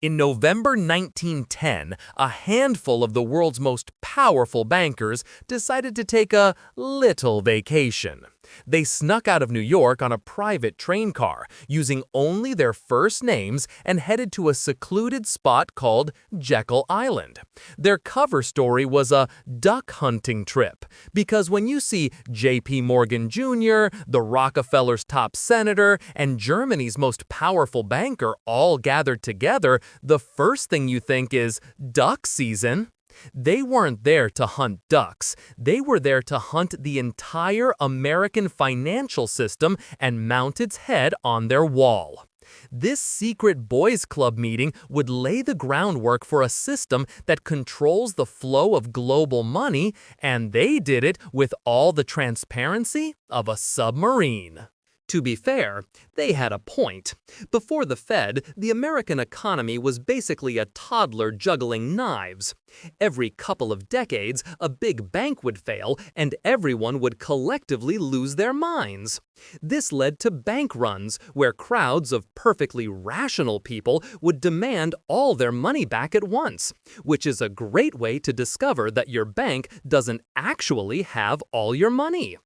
In November 1910, a handful of the world's most powerful bankers decided to take a little vacation. They snuck out of New York on a private train car, using only their first names, and headed to a secluded spot called Jekyll Island. Their cover story was a duck hunting trip, because when you see J.P. Morgan Jr., the Rockefeller's top senator, and Germany's most powerful banker all gathered together, the first thing you think is duck season. They weren't there to hunt ducks. They were there to hunt the entire American financial system and mount its head on their wall. This secret boys' club meeting would lay the groundwork for a system that controls the flow of global money, and they did it with all the transparency of a submarine. To be fair, they had a point. Before the Fed, the American economy was basically a toddler juggling knives. Every couple of decades, a big bank would fail, and everyone would collectively lose their minds. This led to bank runs, where crowds of perfectly rational people would demand all their money back at once, which is a great way to discover that your bank doesn't actually have all your money.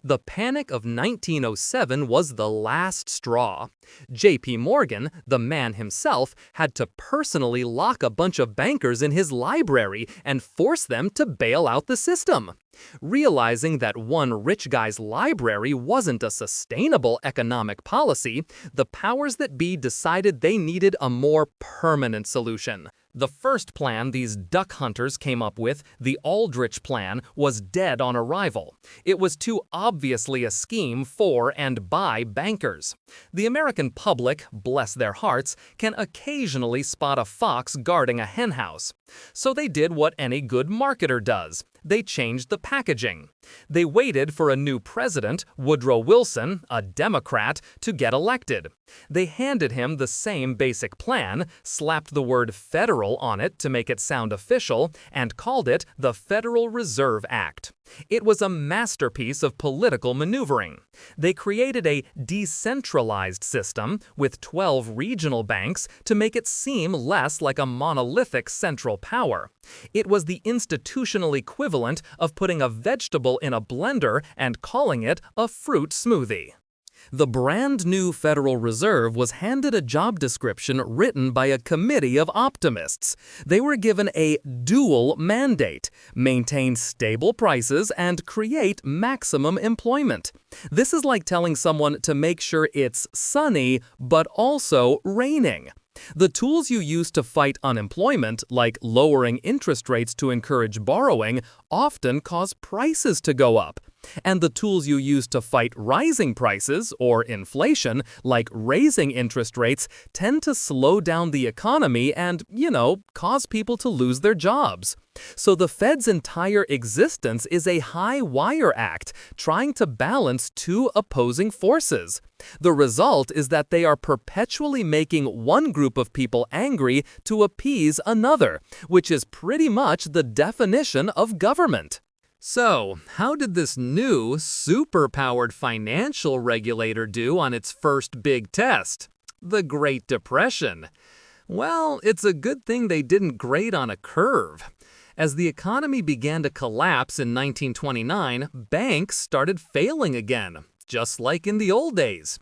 The Panic of 1907 was the last straw. J.P. Morgan, the man himself, had to personally lock a bunch of bankers in his library and force them to bail out the system. Realizing that one rich guy's library wasn't a sustainable economic policy, the powers that be decided they needed a more permanent solution. The first plan these duck hunters came up with, the Aldrich Plan, was dead on arrival. It was too obviously a scheme for and by bankers. The American public, bless their hearts, can occasionally spot a fox guarding a henhouse. So they did what any good marketer does. They changed the packaging. They waited for a new president, Woodrow Wilson, a Democrat, to get elected. They handed him the same basic plan, slapped the word federal on it to make it sound official, and called it the Federal Reserve Act. It was a masterpiece of political maneuvering. They created a decentralized system with 12 regional banks to make it seem less like a monolithic central power. It was the institutional equivalent of putting a vegetable in a blender and calling it a fruit smoothie. The brand new Federal Reserve was handed a job description written by a committee of optimists. They were given a dual mandate: maintain stable prices and create maximum employment. This is like telling someone to make sure it's sunny but also raining. The tools you use to fight unemployment, like lowering interest rates to encourage borrowing, often cause prices to go up. And the tools you use to fight rising prices, or inflation, like raising interest rates, tend to slow down the economy and, cause people to lose their jobs. So the Fed's entire existence is a high-wire act, trying to balance two opposing forces. The result is that they are perpetually making one group of people angry to appease another, which is pretty much the definition of government. So, how did this new, super-powered financial regulator do on its first big test? The Great Depression. Well, it's a good thing they didn't grade on a curve. As the economy began to collapse in 1929, banks started failing again, just like in the old days.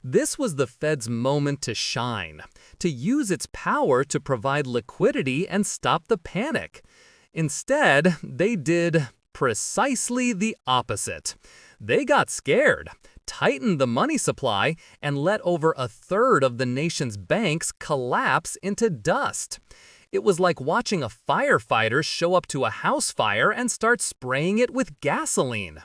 This was the Fed's moment to shine, to use its power to provide liquidity and stop the panic. Instead, they did precisely the opposite. They got scared, tightened the money supply, and let over a third of the nation's banks collapse into dust. It was like watching a firefighter show up to a house fire and start spraying it with gasoline.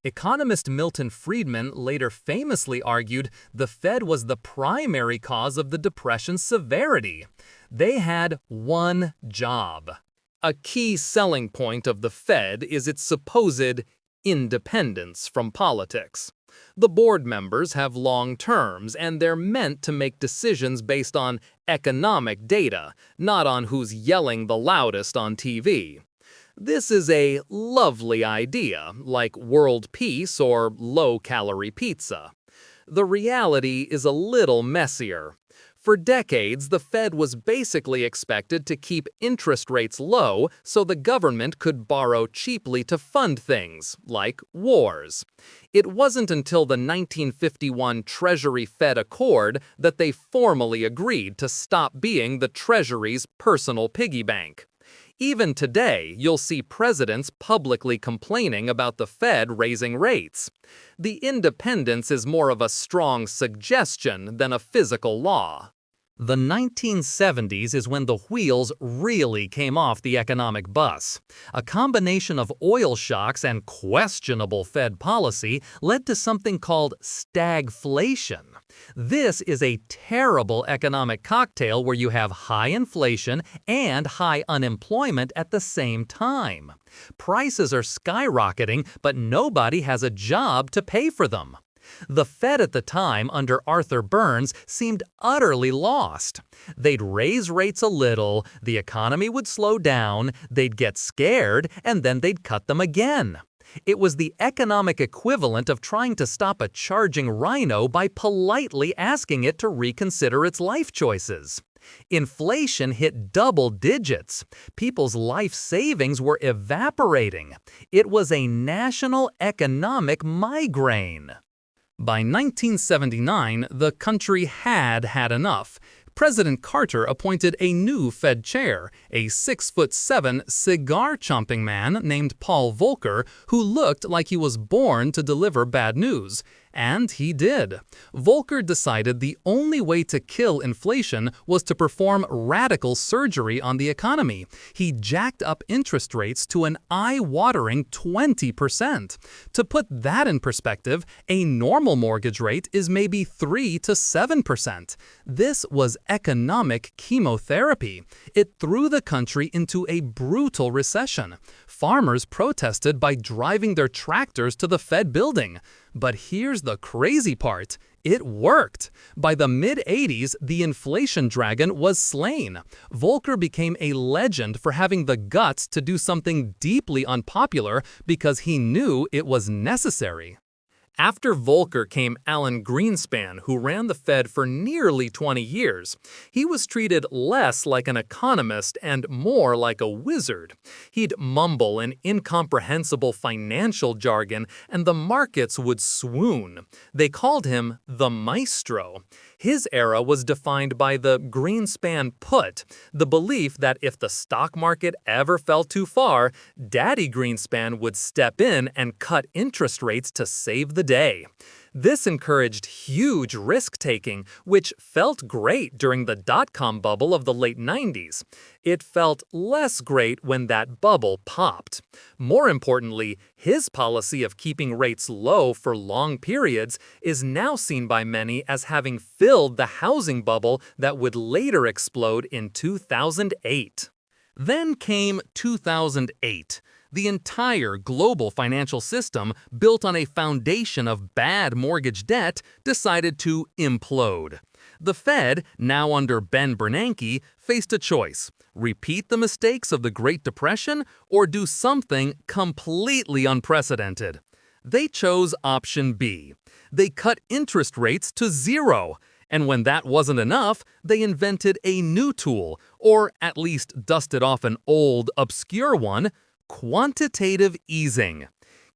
Economist Milton Friedman later famously argued the Fed was the primary cause of the Depression's severity. They had one job. A key selling point of the Fed is its supposed independence from politics. The board members have long terms, and they're meant to make decisions based on economic data, not on who's yelling the loudest on TV. This is a lovely idea, like world peace or low-calorie pizza. The reality is a little messier. For decades, the Fed was basically expected to keep interest rates low so the government could borrow cheaply to fund things, like wars. It wasn't until the 1951 Treasury-Fed Accord that they formally agreed to stop being the Treasury's personal piggy bank. Even today, you'll see presidents publicly complaining about the Fed raising rates. The independence is more of a strong suggestion than a physical law. The 1970s is when the wheels really came off the economic bus. A combination of oil shocks and questionable Fed policy led to something called stagflation. This is a terrible economic cocktail where you have high inflation and high unemployment at the same time. Prices are skyrocketing, but nobody has a job to pay for them. The Fed at the time, under Arthur Burns, seemed utterly lost. They'd raise rates a little, the economy would slow down, they'd get scared, and then they'd cut them again. It was the economic equivalent of trying to stop a charging rhino by politely asking it to reconsider its life choices. Inflation hit double digits. People's life savings were evaporating. It was a national economic migraine. By 1979, the country had had enough. President Carter appointed a new Fed chair, a 6'7" cigar-chomping man named Paul Volcker, who looked like he was born to deliver bad news. And he did. Volcker decided the only way to kill inflation was to perform radical surgery on the economy. He jacked up interest rates to an eye-watering 20%. To put that in perspective, a normal mortgage rate is maybe 3 to 7%. This was economic chemotherapy. It threw the country into a brutal recession. Farmers protested by driving their tractors to the Fed building. But here's the crazy part. It worked. By the mid-80s, the inflation dragon was slain. Volcker became a legend for having the guts to do something deeply unpopular because he knew it was necessary. After Volcker came Alan Greenspan, who ran the Fed for nearly 20 years. He was treated less like an economist and more like a wizard. He'd mumble an incomprehensible financial jargon, and the markets would swoon. They called him the maestro. His era was defined by the Greenspan put, the belief that if the stock market ever fell too far, Daddy Greenspan would step in and cut interest rates to save the day. This encouraged huge risk-taking, which felt great during the dot-com bubble of the late 90s. It felt less great when that bubble popped. More importantly, his policy of keeping rates low for long periods is now seen by many as having filled the housing bubble that would later explode in 2008. Then came 2008. The entire global financial system, built on a foundation of bad mortgage debt, decided to implode. The Fed, now under Ben Bernanke, faced a choice: repeat the mistakes of the Great Depression or do something completely unprecedented. They chose option B. They cut interest rates to zero. And when that wasn't enough, they invented a new tool, or at least dusted off an old, obscure one: quantitative easing.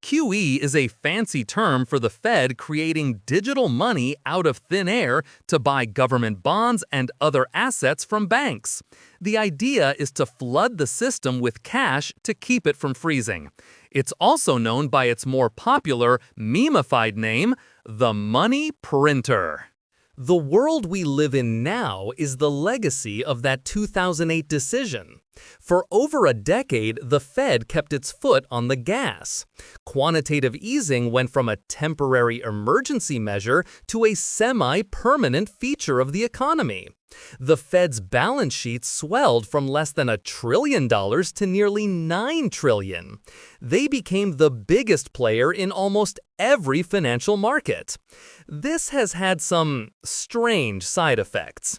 QE is a fancy term for the Fed creating digital money out of thin air to buy government bonds and other assets from banks. The idea is to flood the system with cash to keep it from freezing. It's also known by its more popular, memified name, the money printer. The world we live in now is the legacy of that 2008 decision. For over a decade, the Fed kept its foot on the gas. Quantitative easing went from a temporary emergency measure to a semi-permanent feature of the economy. The Fed's balance sheet swelled from less than $1 trillion to nearly $9 trillion. They became the biggest player in almost every financial market. This has had some strange side effects.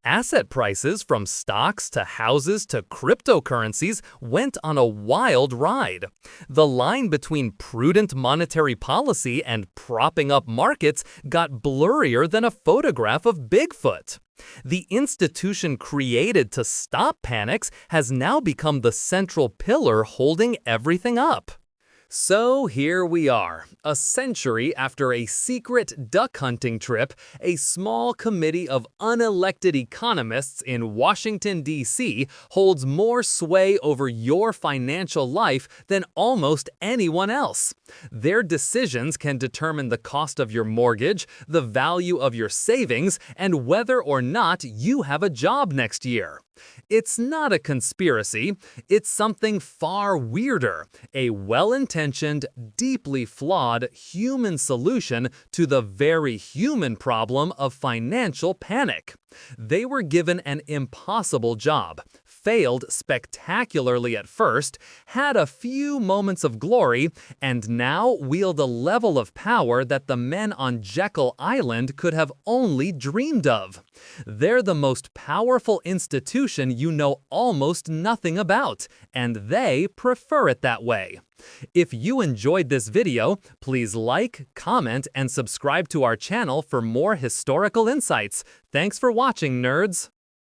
Asset prices, from stocks to houses to cryptocurrencies, went on a wild ride. The line between prudent monetary policy and propping up markets got blurrier than a photograph of Bigfoot. The institution created to stop panics has now become the central pillar holding everything up. So here we are, a century after a secret duck hunting trip, a small committee of unelected economists in Washington, D.C. holds more sway over your financial life than almost anyone else. Their decisions can determine the cost of your mortgage, the value of your savings, and whether or not you have a job next year. It's not a conspiracy, it's something far weirder, a well-intentioned, deeply flawed human solution to the very human problem of financial panic. They were given an impossible job, failed spectacularly at first, had a few moments of glory, and now wield a level of power that the men on Jekyll Island could have only dreamed of. They're the most powerful institution you know almost nothing about, and they prefer it that way. If you enjoyed this video, please like, comment, and subscribe to our channel for more historical insights. Thanks for watching, nerds!